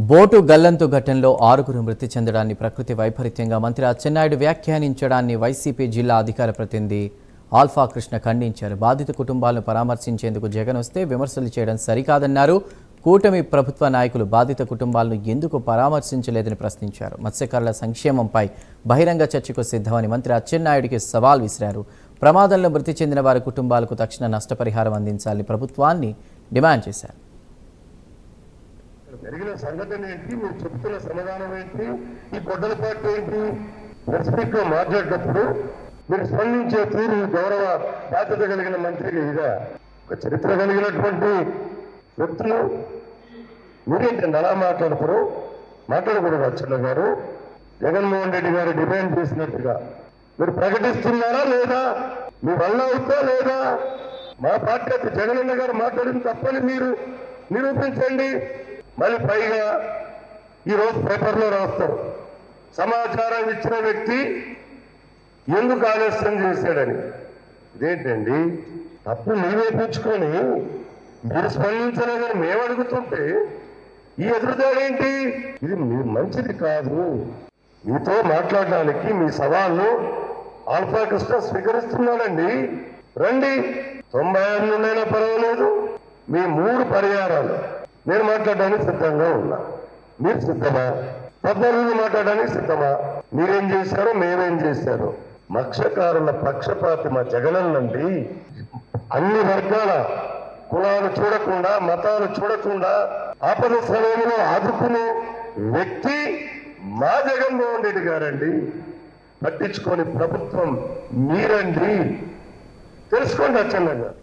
Boat గల్లంతు ఘటనలో 6గురు మృతి చెందడాన్ని ప్రకృతి వైపరీత్యంగా మంత్రి అచ్చెన్నాయుడు వ్యాఖ్యానించడాన్ని వైసీపీ జిల్లా అధికార ప్రతినిధి ఆల్ఫా కృష్ణ ఖండించారు. బాధిత కుటుంబాలను పరామర్శించేందుకు జగన్ వస్తే విమర్శలు చేయడం సరికాదన్నారు. కూటమి ప్రభుత్వ నాయకులు బాధిత కుటుంబాలను ఎందుకు పరామర్శించలేదని ప్రశ్నించారు. మత్స్యకారుల సంక్షేమంపై బహిరంగ చర్చకు సిద్ధమని మంత్రి అచ్చెన్నాయుడికి సవాల్ విసిరారు. ప్రమాదంలో మృతి చెందిన వారి కుటుంబాలకు తక్షణ నష్టపరిహారం అందించాలని ప్రభుత్వాన్ని డిమాండ్ చేశారు. జరిగిన సంఘటన ఏంటి, మీరు చెప్తున్న సమాధానం ఏంటి, ఈ గొడ్డల పార్టీ ఏంటి? రెస్పెక్ట్ గా మాట్లాడేటప్పుడు మీరు స్పందించే తీరు గౌరవ బాధ్యత కలిగిన మంత్రికి ఇదా? ఒక చరిత్ర కలిగినటువంటి వ్యక్తులు మీరేంటండి అలా మాట్లాడకూడదు. అచ్చెన్న గారు, జగన్మోహన్ రెడ్డి గారు డిమాండ్ చేసినట్టుగా మీరు ప్రకటిస్తున్నారా లేదా? మీ వల్ల అవుతా లేదా? మా పార్టీ జగనన్న గారు మాట్లాడిన తప్పని మీరు నిరూపించండి. మళ్ళీ పైగా ఈరోజు పేపర్లో రాస్తారు, సమాచారం ఇచ్చిన వ్యక్తి ఎందుకు ఆలస్యం చేశాడని. ఇదేంటండి? తప్పు మీవేపించుకొని మీరు స్పందించలేదని మేము అడుగుతుంటే ఈ ఎదురుదాడేంటి? ఇది మంచిది కాదు. మీతో మాట్లాడడానికి మీ సవాళ్ళు ఆల్ఫా కృష్ణ స్వీకరిస్తున్నాడండి. రండి, 90 ఏళ్ళైనా పర్వాలేదు. మీ 3 పరిహారాలు నేను మాట్లాడడానికి సిద్ధంగా ఉన్నా. మీరు సిద్ధమా? 14 మాట్లాడడానికి సిద్ధమా? మీరేం చేశారో మేమేం చేశారో. మత్స్యకారుల పక్షపాతి మా జగనన్నండి. అన్ని వర్గాల కులాలు చూడకుండా, మతాలు చూడకుండా ఆపద సమయంలో ఆదుకునే వ్యక్తి మా జగన్మోహన్ రెడ్డి గారండి. పట్టించుకొని ప్రభుత్వం మీరండి. తెలుసుకోండి అచ్చెన్న గారు.